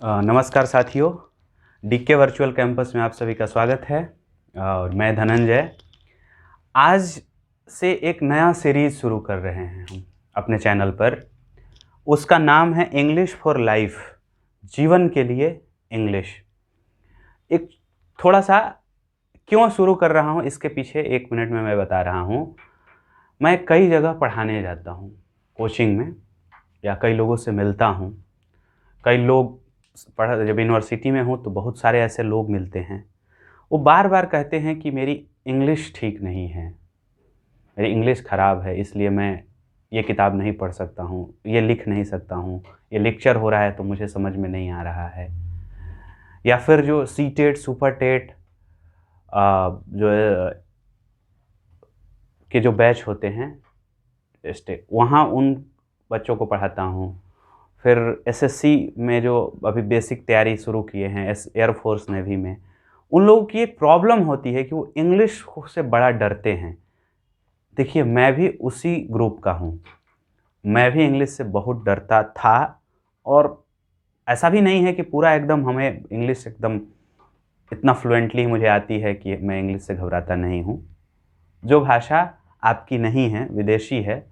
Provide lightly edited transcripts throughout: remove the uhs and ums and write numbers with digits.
नमस्कार साथियों, DK virtual campus में आप सभी का स्वागत है और मैं धनंजय। आज से एक नया सीरीज़ शुरू कर रहे हैं हम अपने चैनल पर। उसका नाम है इंग्लिश फॉर लाइफ, जीवन के लिए इंग्लिश। एक थोड़ा सा क्यों शुरू कर रहा हूँ इसके पीछे 1 मिनट में मैं बता रहा हूँ। मैं कई जगह पढ़ाने जाता हूँ, कोचिंग में, या कई लोगों से मिलता हूँ। कई लोग जब यूनिवर्सिटी में हूँ तो बहुत सारे ऐसे लोग मिलते हैं, वो बार बार कहते हैं कि मेरी इंग्लिश ठीक नहीं है, मेरी इंग्लिश ख़राब है, इसलिए मैं ये किताब नहीं पढ़ सकता हूँ, ये लिख नहीं सकता हूँ, ये लेक्चर हो रहा है तो मुझे समझ में नहीं आ रहा है। या फिर जो सीटेट सुपर टेट जो के जो बैच होते हैं वहाँ उन बच्चों को पढ़ाता हूँ। फिर एसएससी में जो अभी बेसिक तैयारी शुरू किए हैं एयरफोर्स नेवी में, उन लोगों की एक प्रॉब्लम होती है कि वो इंग्लिश से बड़ा डरते हैं। देखिए, मैं भी उसी ग्रुप का हूँ, मैं भी इंग्लिश से बहुत डरता था। और ऐसा भी नहीं है कि पूरा एकदम हमें इंग्लिश एकदम इतना फ्लुएंटली मुझे आती है कि मैं इंग्लिश से घबराता नहीं हूँ। जो भाषा आपकी नहीं है, विदेशी है,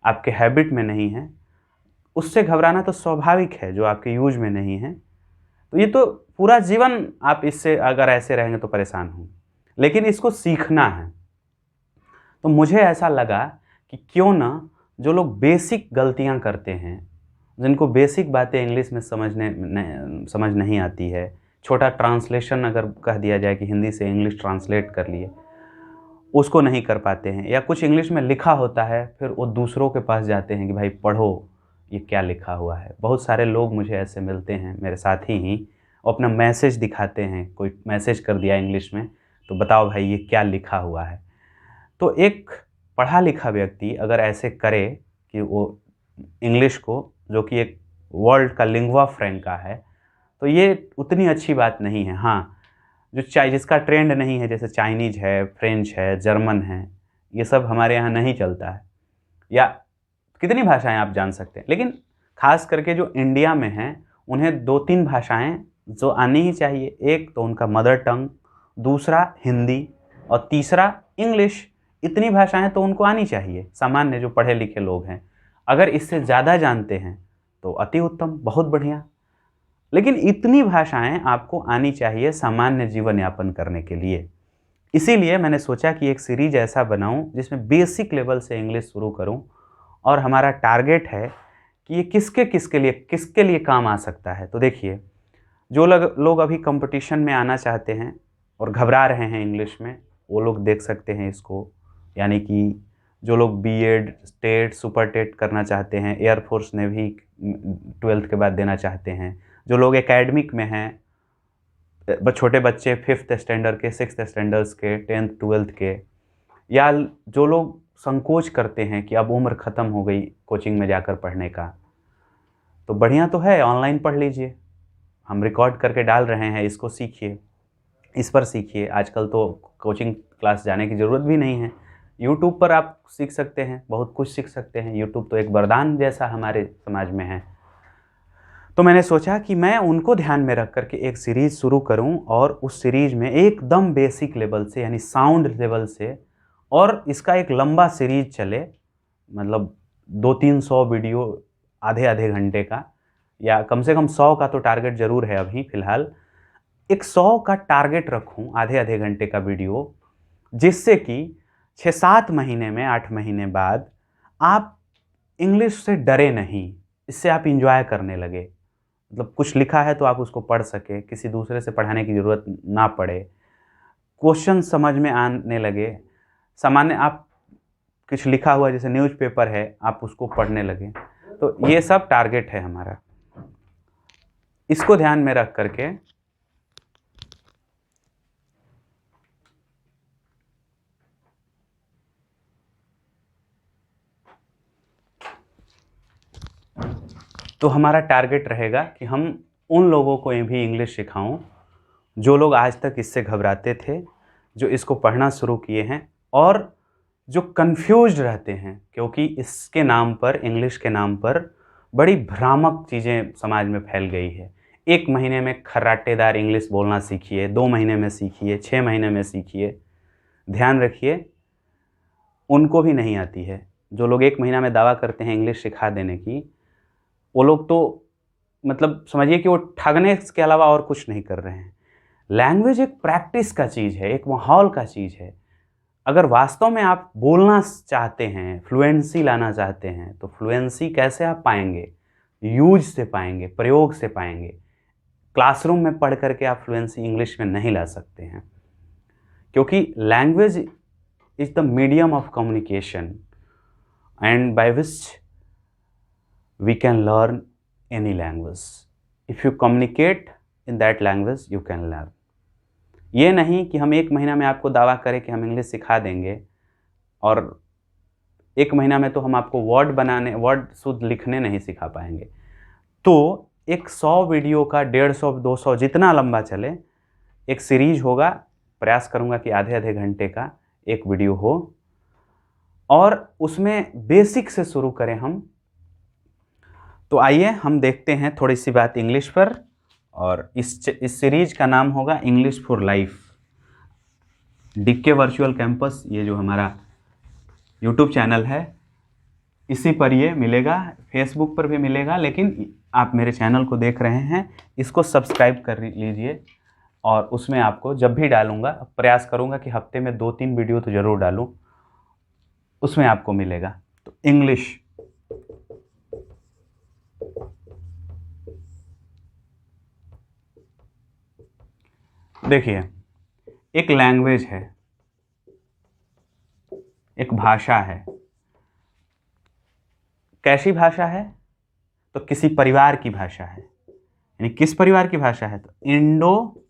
आपके हैबिट में नहीं है, उससे घबराना तो स्वाभाविक है, जो आपके यूज में नहीं है। तो ये तो पूरा जीवन आप इससे अगर ऐसे रहेंगे तो परेशान होंगे, लेकिन इसको सीखना है। तो मुझे ऐसा लगा कि क्यों ना जो लोग बेसिक गलतियां करते हैं, जिनको बेसिक बातें इंग्लिश में समझ नहीं आती है, छोटा ट्रांसलेशन अगर कह दिया जाए कि हिंदी से इंग्लिश ट्रांसलेट कर लिए, उसको नहीं कर पाते हैं, या कुछ इंग्लिश में लिखा होता है फिर वो दूसरों के पास जाते हैं कि भाई पढ़ो ये क्या लिखा हुआ है। बहुत सारे लोग मुझे ऐसे मिलते हैं, मेरे साथी ही, वो अपना मैसेज दिखाते हैं, कोई मैसेज कर दिया इंग्लिश में तो बताओ भाई ये क्या लिखा हुआ है। तो एक पढ़ा लिखा व्यक्ति अगर ऐसे करे कि वो इंग्लिश को, जो कि एक वर्ल्ड का लिंग्वा फ्रैंका है, तो ये उतनी अच्छी बात नहीं है। हाँ, जिसका ट्रेंड नहीं है, जैसे चाइनीज है, फ्रेंच है, जर्मन है, ये सब हमारे यहाँ नहीं चलता है। या कितनी भाषाएं आप जान सकते हैं, लेकिन खास करके जो इंडिया में हैं उन्हें 2-3 भाषाएं जो आनी ही चाहिए। एक तो उनका मदर टंग, दूसरा हिंदी, और तीसरा इंग्लिश। इतनी भाषाएं तो उनको आनी चाहिए, सामान्य जो पढ़े लिखे लोग हैं। अगर इससे ज़्यादा जानते हैं तो अति उत्तम, बहुत बढ़िया। लेकिन इतनी भाषाएं आपको आनी चाहिए सामान्य जीवन यापन करने के लिए। इसीलिए मैंने सोचा कि एक सीरीज ऐसा बनाऊं जिसमें बेसिक लेवल से इंग्लिश शुरू करूं, और हमारा टारगेट है कि ये किसके लिए काम आ सकता है। तो देखिए, जो लोग अभी कंपटीशन में आना चाहते हैं और घबरा रहे हैं इंग्लिश में, वो लोग देख सकते हैं इसको। यानी कि जो लोग बीएड, टेट, सुपर टेट करना चाहते हैं, एयरफोर्स नेवी 12th के बाद देना चाहते हैं, जो लोग एकेडमिक में हैं, छोटे बच्चे 5th स्टैंडर्ड के, 6th स्टैंडर्ड्स के, 10th 12th के, या जो लोग संकोच करते हैं कि अब उम्र ख़त्म हो गई कोचिंग में जाकर पढ़ने का, तो बढ़िया तो है, ऑनलाइन पढ़ लीजिए। हम रिकॉर्ड करके डाल रहे हैं, इसको सीखिए, इस पर सीखिए। आजकल तो कोचिंग क्लास जाने की ज़रूरत भी नहीं है, यूट्यूब पर आप सीख सकते हैं, बहुत कुछ सीख सकते हैं। यूट्यूब तो एक वरदान जैसा हमारे समाज में है। तो मैंने सोचा कि मैं उनको ध्यान में रख करके एक सीरीज़ शुरू करूं, और उस सीरीज़ में एकदम बेसिक लेवल से, यानी साउंड लेवल से, और इसका एक लंबा सीरीज चले, मतलब 200-300 वीडियो, आधे आधे घंटे का, या कम से कम 100 का तो टारगेट ज़रूर है अभी फ़िलहाल। एक 100 का टारगेट रखूं, आधे आधे घंटे का वीडियो, जिससे कि 6-7 महीने में, 8 महीने बाद आप इंग्लिश से डरे नहीं, इससे आप इंजॉय करने लगे। मतलब कुछ लिखा है तो आप उसको पढ़ सके, किसी दूसरे से पढ़ाने की ज़रूरत ना पड़े, क्वेश्चन समझ में आने लगे। सामान्य आप कुछ लिखा हुआ जैसे न्यूज़पेपर है, आप उसको पढ़ने लगे। तो ये सब टारगेट है हमारा, इसको ध्यान में रख करके तो हमारा टारगेट रहेगा कि हम उन लोगों को भी इंग्लिश सिखाऊं जो लोग आज तक इससे घबराते थे, जो इसको पढ़ना शुरू किए हैं, और जो कंफ्यूज्ड रहते हैं, क्योंकि इसके नाम पर, इंग्लिश के नाम पर, बड़ी भ्रामक चीज़ें समाज में फैल गई है। 1 महीने में खर्राटेदार इंग्लिश बोलना सीखिए, 2 महीने में सीखिए, 6 महीने में सीखिए। ध्यान रखिए, उनको भी नहीं आती है। जो लोग 1 महीना में दावा करते हैं इंग्लिश सिखा देने की, वो लोग तो मतलब समझिए कि वो ठगने के अलावा और कुछ नहीं कर रहे हैं। लैंग्वेज एक प्रैक्टिस का चीज़ है, एक माहौल का चीज़ है। अगर वास्तव में आप बोलना चाहते हैं, फ्लुएंसी लाना चाहते हैं, तो फ्लुएंसी कैसे आप पाएंगे? यूज से पाएंगे, प्रयोग से पाएंगे। क्लासरूम में पढ़ करके आप फ्लुएंसी इंग्लिश में नहीं ला सकते हैं, क्योंकि language is the medium of communication and by which we can learn any language. If you communicate in that language you can learn. ये नहीं कि हम 1 महीना में आपको दावा करें कि हम इंग्लिश सिखा देंगे और 1 महीना में तो हम आपको वर्ड शुद्ध लिखने नहीं सिखा पाएंगे। तो एक 100 वीडियो का 150 200 जितना लंबा चले एक सीरीज होगा। प्रयास करूंगा कि आधे घंटे का एक वीडियो हो और उसमें बेसिक से शुरू करें हम। तो आइए हम देखते हैं थोड़ी सी बात इंग्लिश पर, और इस सीरीज का नाम होगा English for life. DK virtual campus, ये जो हमारा यूट्यूब चैनल है, इसी पर ये मिलेगा, फेसबुक पर भी मिलेगा, लेकिन आप मेरे चैनल को देख रहे हैं, इसको सब्सक्राइब कर लीजिए और उसमें आपको जब भी डालूंगा, प्रयास करूंगा कि हफ्ते में 2-3 वीडियो तो ज़रूर डालूं, उसमें आपको मिलेगा। तो इंग्लिश, देखिए, एक लैंग्वेज है, एक भाषा है। कैसी भाषा है? तो किसी परिवार की भाषा है। यानी किस परिवार की भाषा है? तो इंडो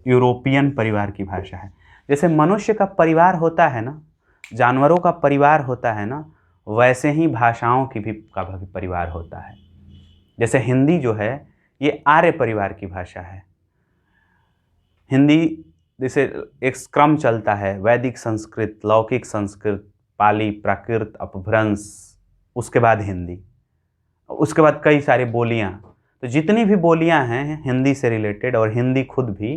यूरोपियन परिवार की भाषा है। जैसे मनुष्य का परिवार होता है ना, जानवरों का परिवार होता है ना, वैसे ही भाषाओं की भी परिवार होता है। जैसे हिंदी जो है ये आर्य परिवार की भाषा है। हिंदी जैसे एक क्रम चलता है, वैदिक संस्कृत, लौकिक संस्कृत, पाली, प्राकृत, अपभ्रंश, उसके बाद हिंदी, उसके बाद कई सारी बोलियां। तो जितनी भी बोलियां हैं हिंदी से रिलेटेड, और हिंदी खुद भी,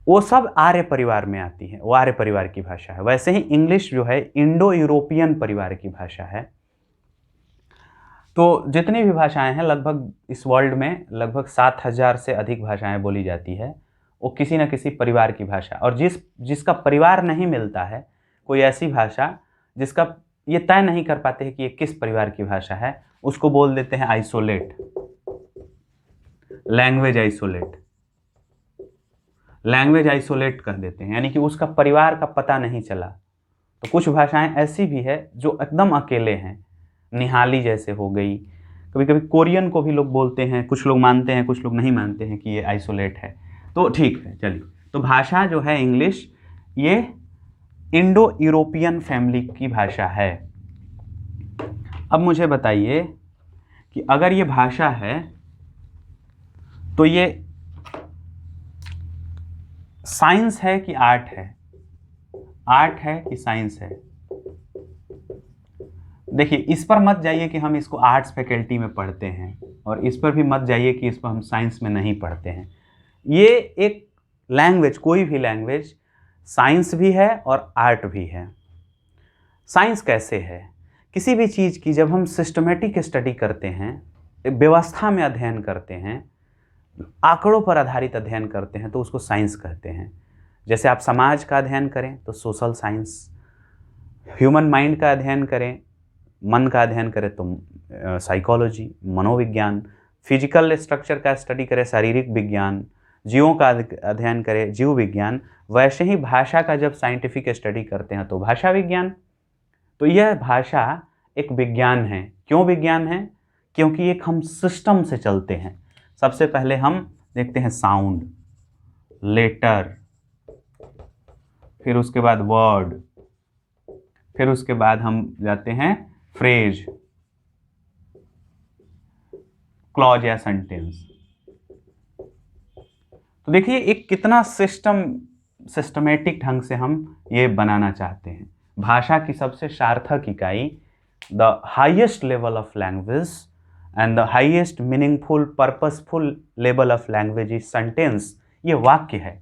वो सब आर्य परिवार में आती है, वो आर्य परिवार की भाषा है। वैसे ही इंग्लिश जो है इंडो यूरोपियन परिवार की भाषा है। तो जितनी भी भाषाएं हैं, लगभग इस वर्ल्ड में लगभग 7000 से अधिक भाषाएं बोली जाती है, वो किसी न किसी परिवार की भाषा। और जिसका परिवार नहीं मिलता है, कोई ऐसी भाषा जिसका ये तय नहीं कर पाते हैं कि ये किस परिवार की भाषा है, उसको बोल देते हैं isolate, language isolate. Language isolate कर देते हैं, यानी कि उसका परिवार का पता नहीं चला। तो कुछ भाषाएं ऐसी भी है जो एकदम अकेले हैं, निहाली जैसे हो गई। कभी कभी कोरियन को भी लोग बोलते हैं, कुछ लोग मानते हैं, कुछ लोग नहीं मानते हैं कि ये आइसोलेट है। तो ठीक है, चलिए। तो भाषा जो है इंग्लिश, ये इंडो यूरोपियन फैमिली की भाषा है। अब मुझे बताइए कि अगर ये भाषा है तो ये साइंस है कि आर्ट है? आर्ट है कि साइंस है? देखिए, इस पर मत जाइए कि हम इसको आर्ट्स फैकल्टी में पढ़ते हैं, और इस पर भी मत जाइए कि इसको हम साइंस में नहीं पढ़ते हैं। ये एक लैंग्वेज, कोई भी लैंग्वेज साइंस भी है और आर्ट भी है। साइंस कैसे है? किसी भी चीज़ की जब हम सिस्टमेटिक स्टडी करते हैं, व्यवस्था में अध्ययन करते हैं, आंकड़ों पर आधारित अध्ययन करते हैं, तो उसको साइंस कहते हैं। जैसे आप समाज का अध्ययन करें तो सोशल साइंस, ह्यूमन माइंड का अध्ययन करें, मन का अध्ययन करें तो साइकोलॉजी, मनोविज्ञान, फिजिकल स्ट्रक्चर का स्टडी करें शारीरिक विज्ञान, जीवों का अध्ययन करें जीव विज्ञान। वैसे ही भाषा का जब साइंटिफिक स्टडी करते हैं तो भाषा विज्ञान। तो यह भाषा एक विज्ञान है। क्यों विज्ञान है? क्योंकि एक हम सिस्टम से चलते हैं। सबसे पहले हम देखते हैं साउंड, लेटर, फिर उसके बाद वर्ड, फिर उसके बाद हम जाते हैं फ्रेज, क्लॉज या सेंटेंस। तो देखिए एक कितना सिस्टमेटिक ढंग से हम ये बनाना चाहते हैं। भाषा की सबसे सार्थक इकाई, the highest level of language and the highest meaningful purposeful level of language is sentence. ये वाक्य है।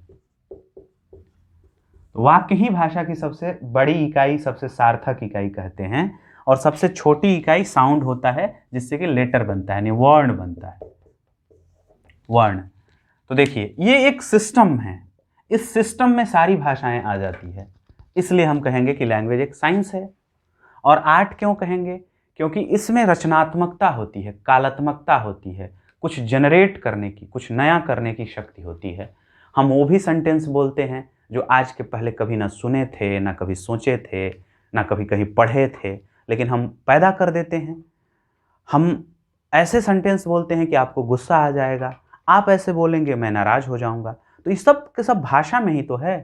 वाक्य ही भाषा की सबसे बड़ी इकाई, सबसे सार्थक इकाई कहते हैं। और सबसे छोटी इकाई साउंड होता है, जिससे कि लेटर बनता है, यानी वर्ण बनता है, वर्ण। तो देखिए ये एक सिस्टम है, इस सिस्टम में सारी भाषाएं आ जाती है, इसलिए हम कहेंगे कि लैंग्वेज एक साइंस है। और आर्ट क्यों कहेंगे? क्योंकि इसमें रचनात्मकता होती है, कलात्मकता होती है, कुछ जनरेट करने की, कुछ नया करने की शक्ति होती है। हम वो भी सेंटेंस बोलते हैं जो आज के पहले कभी ना सुने थे, ना कभी सोचे थे, ना कभी कहीं पढ़े थे, लेकिन हम पैदा कर देते हैं। हम ऐसे सेंटेंस बोलते हैं कि आपको गुस्सा आ जाएगा, आप ऐसे बोलेंगे मैं नाराज हो जाऊंगा। तो ये सब के सब भाषा में ही तो है,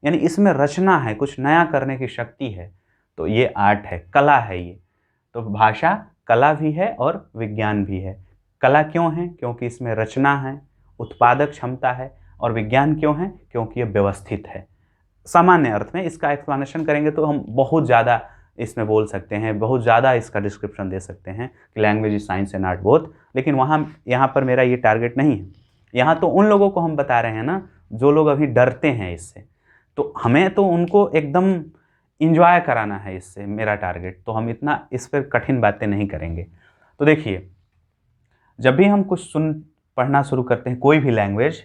यानी इसमें रचना है, कुछ नया करने की शक्ति है। तो ये आर्ट है, कला है ये। तो भाषा कला भी है और विज्ञान भी है। कला क्यों है? क्योंकि इसमें रचना है, उत्पादक क्षमता है। और विज्ञान क्यों है? क्योंकि ये व्यवस्थित है। सामान्य अर्थ में इसका एक्सप्लेनेशन करेंगे तो हम बहुत ज़्यादा इसमें बोल सकते हैं, बहुत ज़्यादा इसका डिस्क्रिप्शन दे सकते हैं कि language is science and art both. लेकिन यहाँ पर मेरा ये टारगेट नहीं है। यहाँ तो उन लोगों को हम बता रहे हैं ना जो लोग अभी डरते हैं इससे, तो हमें तो उनको एकदम इंजॉय कराना है इससे, मेरा टारगेट। तो हम इतना इस पर कठिन बातें नहीं करेंगे। तो देखिए, जब भी हम कुछ पढ़ना शुरू करते हैं कोई भी लैंग्वेज,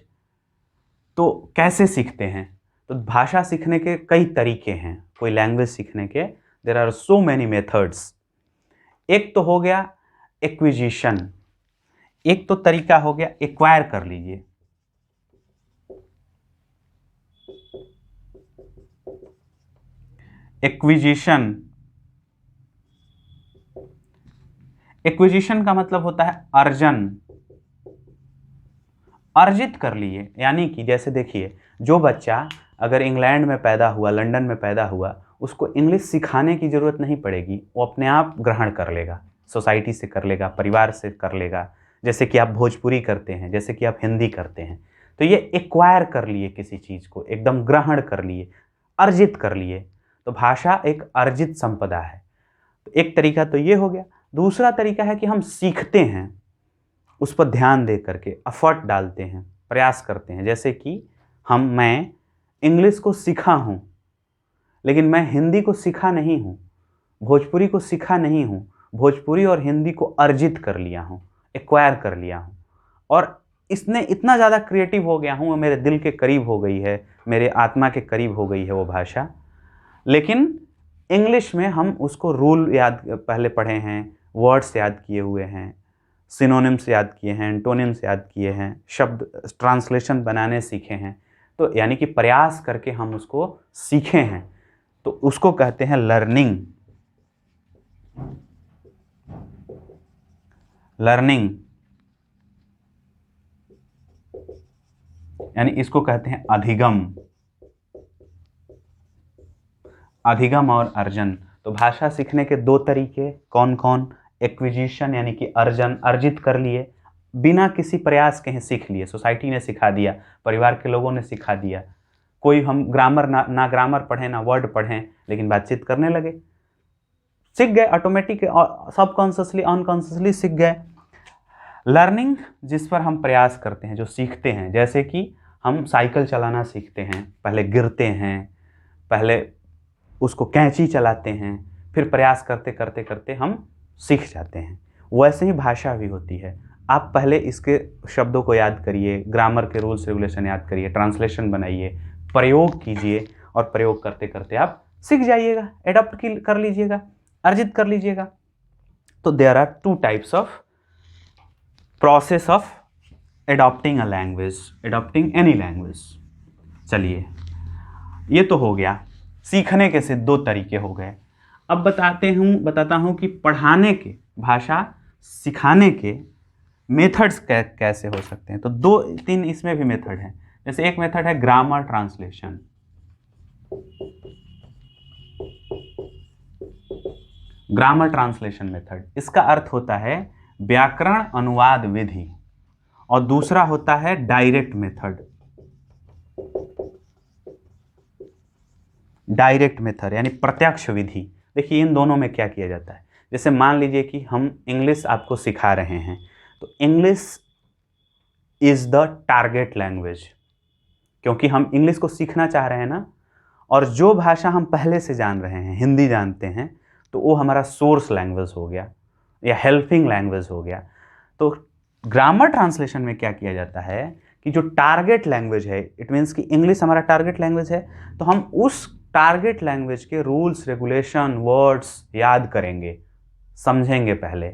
तो कैसे सीखते हैं? तो भाषा सीखने के कई तरीके हैं, कोई लैंग्वेज सीखने के। There are so many methods. एक तो हो गया एक्विजिशन, एक तो तरीका हो गया एक्वायर कर लीजिए। एक्विजिशन, एक्विजिशन का मतलब होता है अर्जन, अर्जित कर लिए। यानी कि जैसे देखिए, जो बच्चा अगर इंग्लैंड में पैदा हुआ, लंदन में पैदा हुआ, उसको इंग्लिश सिखाने की ज़रूरत नहीं पड़ेगी, वो अपने आप ग्रहण कर लेगा, सोसाइटी से कर लेगा, परिवार से कर लेगा। जैसे कि आप भोजपुरी करते हैं, जैसे कि आप हिंदी करते हैं, तो ये एक्वायर कर लिए, किसी चीज़ को एकदम ग्रहण कर लिए, अर्जित कर लिए। तो भाषा एक अर्जित संपदा है। तो एक तरीका तो ये हो गया। दूसरा तरीका है कि हम सीखते हैं, उस पर ध्यान दे करके एफर्ट डालते हैं, प्रयास करते हैं। जैसे कि मैं इंग्लिश को सीखा हूँ, लेकिन मैं हिंदी को सीखा नहीं हूँ, भोजपुरी को सीखा नहीं हूँ, भोजपुरी और हिंदी को अर्जित कर लिया हूँ, एक्वायर कर लिया हूँ। और इसने इतना ज़्यादा क्रिएटिव हो गया हूँ, वो मेरे दिल के करीब हो गई है, मेरे आत्मा के करीब हो गई है वो भाषा। लेकिन इंग्लिश में हम उसको रूल याद पहले पढ़े हैं, वर्ड्स याद किए हुए हैं, सिनोनिम्स याद किए हैं, एंटोनिम्स याद किए हैं, शब्द ट्रांसलेशन बनाने सीखे हैं। तो यानी कि प्रयास करके हम उसको सीखे हैं, तो उसको कहते हैं लर्निंग। लर्निंग यानी इसको कहते हैं अधिगम। अधिगम और अर्जन। तो भाषा सीखने के दो तरीके कौन कौन? एक्विजिशन यानी कि अर्जन, अर्जित कर लिए, बिना किसी प्रयास के ही सीख लिए, सोसाइटी ने सिखा दिया, परिवार के लोगों ने सिखा दिया। कोई हम ग्रामर ना ग्रामर पढ़ें, ना वर्ड पढ़ें, लेकिन बातचीत करने लगे, सीख गए, ऑटोमेटिक सबकॉन्शियसली अनकॉन्शियसली सीख गए। लर्निंग जिस पर हम प्रयास करते हैं, जो सीखते हैं, जैसे कि हम साइकिल चलाना सीखते हैं, पहले गिरते हैं, पहले उसको कैंची चलाते हैं, फिर प्रयास करते करते करते हम सीख जाते हैं। वैसे ही भाषा भी होती है। आप पहले इसके शब्दों को याद करिए, ग्रामर के रूल्स रेगुलेशन याद करिए, ट्रांसलेशन बनाइए, प्रयोग कीजिए, और प्रयोग करते करते आप सीख जाइएगा, एडॉप्ट कर लीजिएगा, अर्जित कर लीजिएगा। तो there are two types of process of adopting a language, adopting any language. चलिए, ये तो हो गया, सीखने के से दो तरीके हो गए। अब बताता हूँ कि पढ़ाने के, भाषा सिखाने के मेथड्स कैसे हो सकते हैं। तो दो तीन इसमें भी मेथड हैं। जैसे एक मेथड है grammar translation. Grammar translation method, इसका अर्थ होता है व्याकरण अनुवाद विधि, और दूसरा होता है डायरेक्ट मेथड। डायरेक्ट मेथड यानी प्रत्यक्ष विधि। देखिए इन दोनों में क्या किया जाता है जैसे मान लीजिए कि हम इंग्लिश आपको सिखा रहे हैं, तो English is the target language, क्योंकि हम इंग्लिश को सीखना चाह रहे हैं ना, और जो भाषा हम पहले से जान रहे हैं, हिंदी जानते हैं, तो वो हमारा सोर्स लैंग्वेज हो गया या हेल्पिंग लैंग्वेज हो गया। तो ग्रामर ट्रांसलेशन में क्या किया जाता है कि जो टारगेट लैंग्वेज है, इट मीन्स कि इंग्लिश हमारा टारगेट लैंग्वेज है, तो हम उस टारगेट लैंग्वेज के रूल्स, रेगुलेशन, वर्ड्स याद करेंगे, समझेंगे पहले,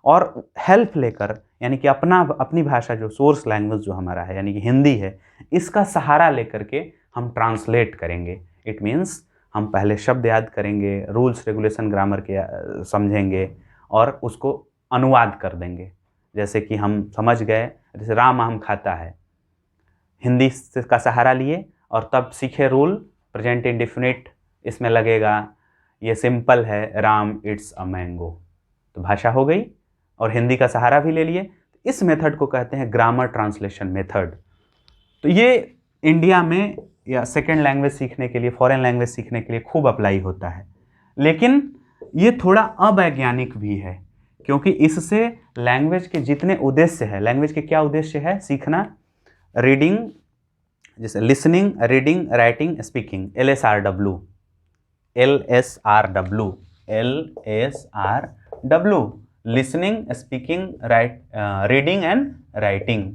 और हेल्प लेकर, यानी कि अपनी भाषा जो सोर्स लैंग्वेज जो हमारा है, यानी कि हिंदी है, इसका सहारा लेकर के हम ट्रांसलेट करेंगे। इट मीन्स हम पहले शब्द याद करेंगे, रूल्स, रेगुलेशन, ग्रामर के समझेंगे और उसको अनुवाद कर देंगे। जैसे कि हम समझ गए, जैसे राम आम खाता है, हिंदी का सहारा लिए और तब सीखे रूल, प्रेजेंट इंडेफिनिट इसमें लगेगा, ये सिंपल है, राम इट्स अ मैंगो, तो भाषा हो गई, और हिंदी का सहारा भी ले लिए। इस मेथड को कहते हैं ग्रामर ट्रांसलेशन मेथड। तो ये इंडिया में या सेकेंड लैंग्वेज सीखने के लिए, फॉरेन लैंग्वेज सीखने के लिए खूब अप्लाई होता है, लेकिन ये थोड़ा अवैज्ञानिक भी है, क्योंकि इससे लैंग्वेज के जितने उद्देश्य है, लैंग्वेज के क्या उद्देश्य है, सीखना, रीडिंग, जैसे listening, reading, writing, speaking, LSRW, listening, speaking, reading and writing,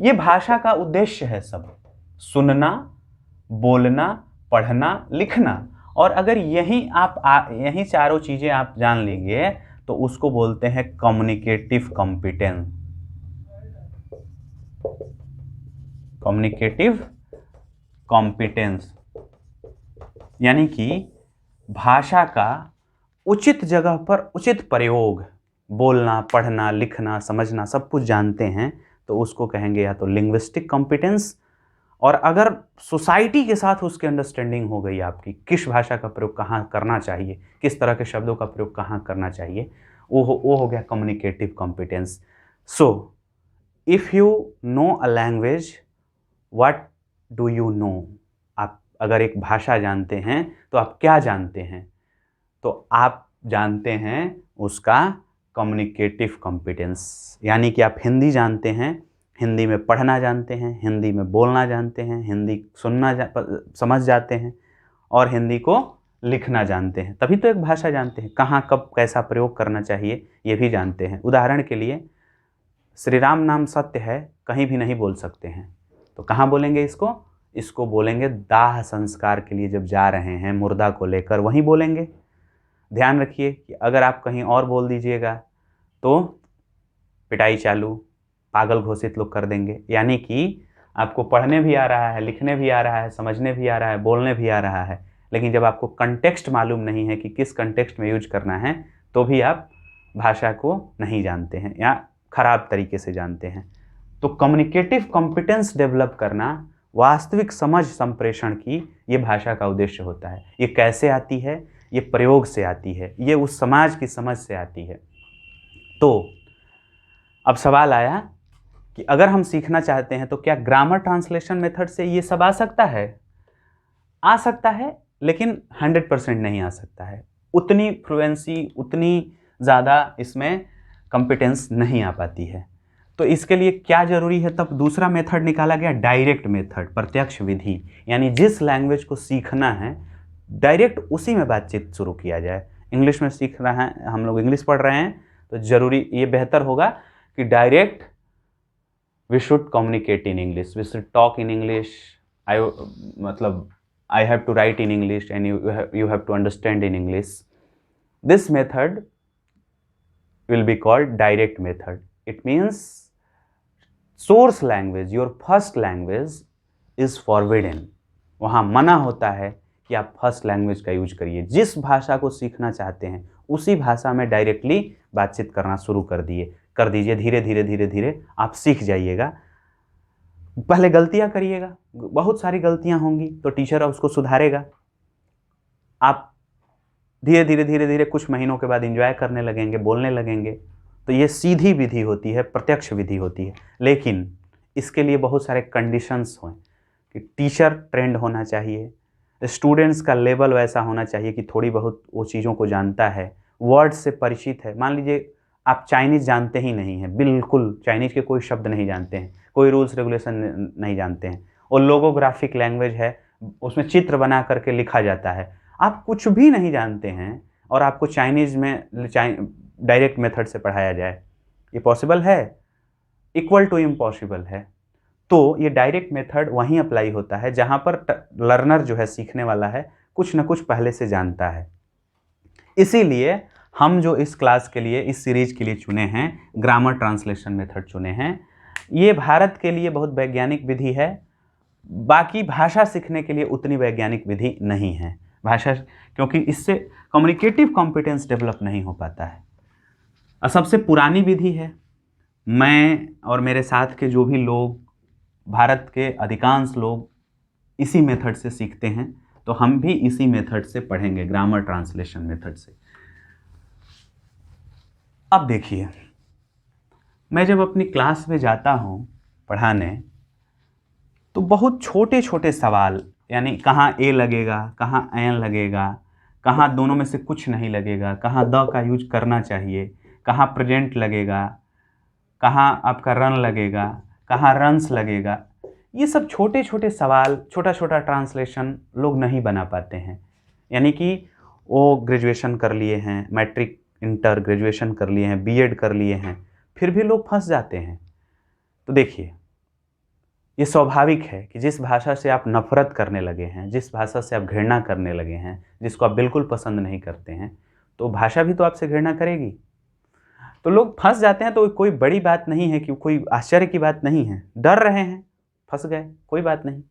ये भाषा का उद्देश्य है सब, सुनना, बोलना, पढ़ना, लिखना। और अगर यही चारों चीजें आप जान लेंगे तो उसको बोलते हैं कम्युनिकेटिव कॉम्पिटेंस। कम्युनिकेटिव कॉम्पिटेंस यानी कि भाषा का उचित जगह पर उचित प्रयोग, बोलना, पढ़ना, लिखना, समझना, सब कुछ जानते हैं, तो उसको कहेंगे या तो लिंग्विस्टिक कॉम्पिटेंस। और अगर सोसाइटी के साथ उसकी अंडरस्टैंडिंग हो गई आपकी, किस भाषा का प्रयोग कहाँ करना चाहिए, किस तरह के शब्दों का प्रयोग कहाँ करना चाहिए, वो हो गया communicative competence. So if you know a language, what do you know? आप अगर एक भाषा जानते हैं तो आप क्या जानते हैं? तो आप जानते हैं उसका कम्युनिकेटिव कॉम्पिटेंस, यानी कि आप हिंदी जानते हैं, हिंदी में पढ़ना जानते हैं, हिंदी में बोलना जानते हैं, हिंदी समझ जाते हैं, और हिंदी को लिखना जानते हैं, तभी तो एक भाषा जानते हैं। कहाँ कब कैसा प्रयोग करना चाहिए ये भी जानते हैं। उदाहरण के लिए, श्री राम नाम सत्य है, कहीं भी नहीं बोल सकते हैं, तो कहाँ बोलेंगे इसको बोलेंगे दाह संस्कार के लिए जब जा रहे हैं मुर्दा को लेकर, वहीं बोलेंगे। ध्यान रखिए कि अगर आप कहीं और बोल दीजिएगा तो पिटाई चालू, पागल घोषित लोग कर देंगे। यानी कि आपको पढ़ने भी आ रहा है, लिखने भी आ रहा है, समझने भी आ रहा है, बोलने भी आ रहा है, लेकिन जब आपको कंटेक्स्ट मालूम नहीं है कि किस कंटेक्स्ट में यूज करना है, तो भी आप भाषा को नहीं जानते हैं या खराब तरीके से जानते हैं। तो कम्युनिकेटिव कॉम्पिटेंस डेवलप करना, वास्तविक समझ संप्रेषण की, ये भाषा का उद्देश्य होता है। ये कैसे आती है? ये प्रयोग से आती है, ये उस समाज की समझ से आती है। तो अब सवाल आया कि अगर हम सीखना चाहते हैं तो क्या ग्रामर ट्रांसलेशन मेथड से ये सब आ सकता है? आ सकता है, लेकिन 100% नहीं आ सकता है। उतनी फ्लुएंसी, उतनी ज़्यादा इसमें कॉम्पिटेंस नहीं आ पाती है। तो इसके लिए क्या ज़रूरी है? तब दूसरा मेथड निकाला गया, डायरेक्ट मेथड, प्रत्यक्ष विधि। यानी जिस लैंग्वेज को सीखना है, डायरेक्ट उसी में बातचीत शुरू किया जाए। इंग्लिश में सीख रहे हैं, हम लोग इंग्लिश पढ़ रहे हैं, तो ज़रूरी ये बेहतर होगा कि direct we should communicate in English, we should talk in English. I have to write in English and you have to understand in English. This method will be called direct method. It means source language, your first language is forbidden. वहाँ मना होता है कि आप first language का use करिए। जिस भाषा को सीखना चाहते हैं उसी भाषा में डायरेक्टली बातचीत करना शुरू कर दीजिए। धीरे धीरे आप सीख जाइएगा। पहले गलतियां करिएगा, बहुत सारी गलतियां होंगी, तो टीचर उसको सुधारेगा। आप धीरे धीरे कुछ महीनों के बाद एंजॉय करने लगेंगे, बोलने लगेंगे। तो ये सीधी विधि होती है, प्रत्यक्ष विधि होती है। लेकिन इसके लिए बहुत सारे कंडीशंस हैं कि टीचर ट्रेंड होना चाहिए, स्टूडेंट्स का लेवल वैसा होना चाहिए कि थोड़ी बहुत वो चीज़ों को जानता है, वर्ड से परिचित है। मान लीजिए आप चाइनीज़ जानते ही नहीं हैं, बिल्कुल चाइनीज़ के कोई शब्द नहीं जानते हैं, कोई रूल्स रेगुलेशन नहीं जानते हैं, और लोगोग्राफिक लैंग्वेज है, उसमें चित्र बना करके लिखा जाता है, आप कुछ भी नहीं जानते हैं और आपको चाइनीज़ में डायरेक्ट मेथड से पढ़ाया जाए, ये पॉसिबल है? इक्वल टू इम्पॉसिबल है। तो ये डायरेक्ट मेथड वहीं अप्लाई होता है जहाँ पर लर्नर जो है, सीखने वाला है, कुछ न कुछ पहले से जानता है। इसीलिए हम जो इस क्लास के लिए, इस सीरीज के लिए चुने हैं, ग्रामर ट्रांसलेशन मेथड चुने हैं। ये भारत के लिए बहुत वैज्ञानिक विधि है, बाकी भाषा सीखने के लिए उतनी वैज्ञानिक विधि नहीं है भाषा, क्योंकि इससे कम्युनिकेटिव कॉम्पिटेंस डेवलप नहीं हो पाता है। और सबसे पुरानी विधि है। मैं और मेरे साथ के जो भी लोग, भारत के अधिकांश लोग इसी मेथड से सीखते हैं, तो हम भी इसी मेथड से पढ़ेंगे, ग्रामर ट्रांसलेशन मेथड से। अब देखिए, मैं जब अपनी क्लास में जाता हूँ पढ़ाने, तो बहुत छोटे छोटे सवाल, यानी कहाँ ए लगेगा, कहाँ एन लगेगा, कहाँ दोनों में से कुछ नहीं लगेगा, कहाँ द का यूज करना चाहिए, कहाँ प्रेजेंट लगेगा, कहाँ आपका रन लगेगा, कहाँ रन्स लगेगा, ये सब छोटे छोटे सवाल, छोटा छोटा ट्रांसलेशन लोग नहीं बना पाते हैं। यानी कि वो ग्रेजुएशन कर लिए हैं, मैट्रिक इंटर ग्रेजुएशन कर लिए हैं, बीएड कर लिए हैं, फिर भी लोग फंस जाते हैं। तो देखिए, ये स्वाभाविक है कि जिस भाषा से आप नफरत करने लगे हैं, जिस भाषा से आप घृणा करने लगे हैं, जिसको आप बिल्कुल पसंद नहीं करते हैं, तो भाषा भी तो आपसे घृणा करेगी। तो लोग फंस जाते हैं, तो कोई बड़ी बात नहीं है, कि कोई आश्चर्य की बात नहीं है। डर रहे हैं, फंस गए, कोई बात नहीं,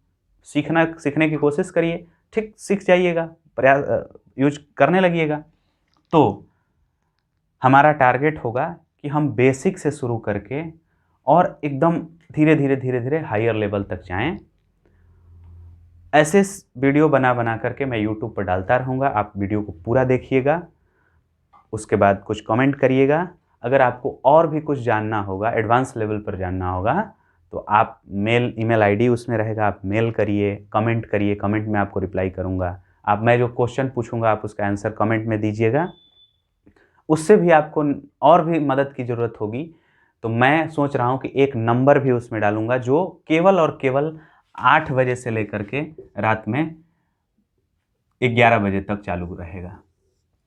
सीखने की कोशिश करिए, ठीक सीख जाइएगा, प्रयास यूज करने लगिएगा। तो हमारा टारगेट होगा कि हम बेसिक से शुरू करके और एकदम धीरे धीरे हायर लेवल तक जाएं। ऐसे वीडियो बना करके मैं यूट्यूब पर डालता रहूँगा, आप वीडियो को पूरा देखिएगा, उसके बाद कुछ कमेंट करिएगा। अगर आपको और भी कुछ जानना होगा, एडवांस लेवल पर जानना होगा, तो आप ईमेल आईडी उसमें रहेगा, आप मेल करिए, कमेंट करिए, कमेंट में आपको रिप्लाई करूँगा। आप, मैं जो क्वेश्चन पूछूंगा आप उसका आंसर कमेंट में दीजिएगा। उससे भी आपको और भी मदद की ज़रूरत होगी तो मैं सोच रहा हूँ कि एक नंबर भी उसमें डालूंगा, जो केवल और केवल 8 बजे से लेकर के रात में 11 बजे तक चालू रहेगा।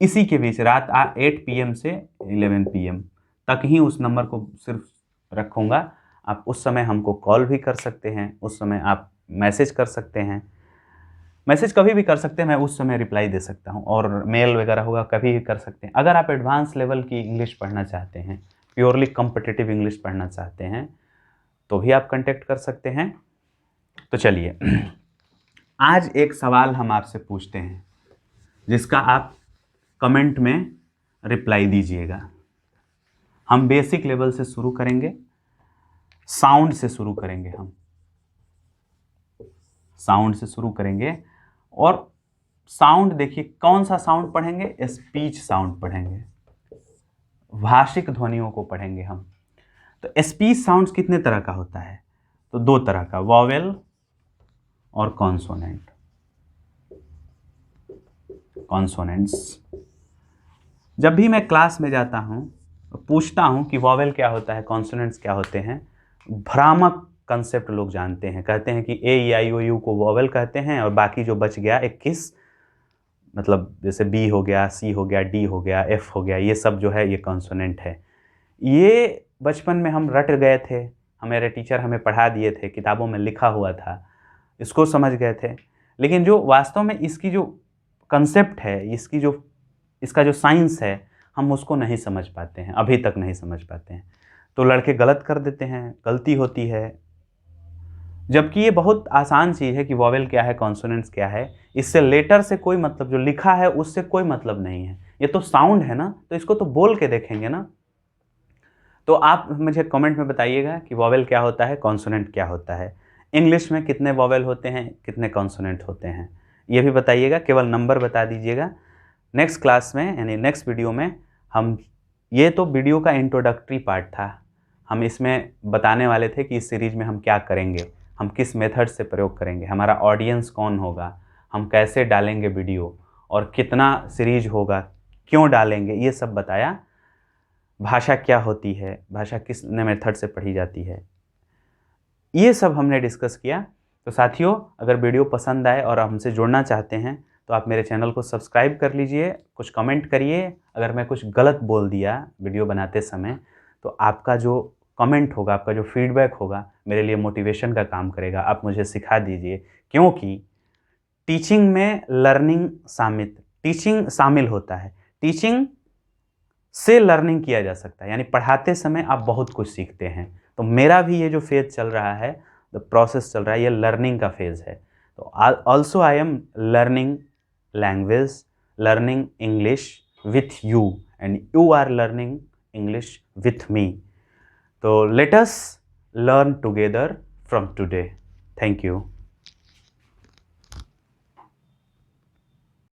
इसी के बीच रात 8 PM से 11 PM तक ही उस नंबर को सिर्फ रखूँगा। आप उस समय हमको कॉल भी कर सकते हैं, उस समय आप मैसेज कर सकते हैं, मैसेज कभी भी कर सकते हैं, मैं उस समय रिप्लाई दे सकता हूँ, और मेल वगैरह होगा कभी भी कर सकते हैं। अगर आप एडवांस लेवल की इंग्लिश पढ़ना चाहते हैं, प्योरली कॉम्पिटिटिव इंग्लिश पढ़ना चाहते हैं, तो भी आप कांटेक्ट कर सकते हैं। तो चलिए, आज एक सवाल हम आपसे पूछते हैं, जिसका आप कमेंट में रिप्लाई दीजिएगा। हम बेसिक लेवल से शुरू करेंगे, साउंड से शुरू करेंगे, हम साउंड से शुरू करेंगे। और साउंड देखिए, कौन सा साउंड पढ़ेंगे? स्पीच साउंड पढ़ेंगे, भाषिक ध्वनियों को पढ़ेंगे हम। तो स्पीच साउंड्स कितने तरह का होता है? तो 2 तरह का, वॉवेल और कॉन्सोनेंट। कॉन्सोनेंट्स, जब भी मैं क्लास में जाता हूँ पूछता हूँ कि वॉवेल क्या होता है, कॉन्सोनेंट्स क्या होते हैं, भ्रामक कंसेप्ट लोग जानते हैं, कहते हैं कि A-E-I-O-U को वॉवेल कहते हैं, और बाकी जो बच गया 21, मतलब जैसे B हो गया, C हो गया, D हो गया, F हो गया, ये सब जो है ये कॉन्सोनेंट है। ये बचपन में हम रट गए थे, हमारे टीचर हमें पढ़ा दिए थे, किताबों में लिखा हुआ था, इसको समझ गए थे। लेकिन जो वास्तव में इसकी जो कंसेप्ट है, इसका जो साइंस है, हम उसको नहीं समझ पाते हैं, अभी तक नहीं समझ पाते हैं। तो लड़के गलत कर देते हैं, गलती होती है, जबकि ये बहुत आसान चीज़ है कि वॉवेल क्या है, कॉन्सोनेंट्स क्या है। इससे लेटर से कोई मतलब, जो लिखा है उससे कोई मतलब नहीं है, ये तो साउंड है ना, तो इसको तो बोल के देखेंगे ना। तो आप मुझे कमेंट में बताइएगा कि वॉवेल क्या होता है, कॉन्सोनेंट क्या होता है, इंग्लिश में कितने वॉवेल होते हैं, कितने कॉन्सोनेंट होते हैं, ये भी बताइएगा, केवल नंबर बता दीजिएगा। नेक्स्ट क्लास में, यानी नेक्स्ट वीडियो में, हम, ये तो वीडियो का इंट्रोडक्टरी पार्ट था, हम इसमें बताने वाले थे कि इस सीरीज में हम क्या करेंगे, हम किस मेथड से प्रयोग करेंगे, हमारा ऑडियंस कौन होगा, हम कैसे डालेंगे वीडियो, और कितना सीरीज होगा, क्यों डालेंगे, ये सब बताया। भाषा क्या होती है, भाषा किस मेथड से पढ़ी जाती है, ये सब हमने डिस्कस किया। तो साथियों, अगर वीडियो पसंद आए और हमसे जुड़ना चाहते हैं तो आप मेरे चैनल को सब्सक्राइब कर लीजिए, कुछ कमेंट करिए। अगर मैं कुछ गलत बोल दिया वीडियो बनाते समय तो आपका जो कमेंट होगा, आपका जो फीडबैक होगा, मेरे लिए मोटिवेशन का काम करेगा। आप मुझे सिखा दीजिए, क्योंकि टीचिंग में टीचिंग शामिल होता है। टीचिंग से लर्निंग किया जा सकता है, यानी पढ़ाते समय आप बहुत कुछ सीखते हैं। तो मेरा भी ये जो फेज चल रहा है, द प्रोसेस चल रहा है, ये लर्निंग का फेज है। तो also I am learning language, learning English with you, and you are learning English with me. तो let us learn together from today. Thank you.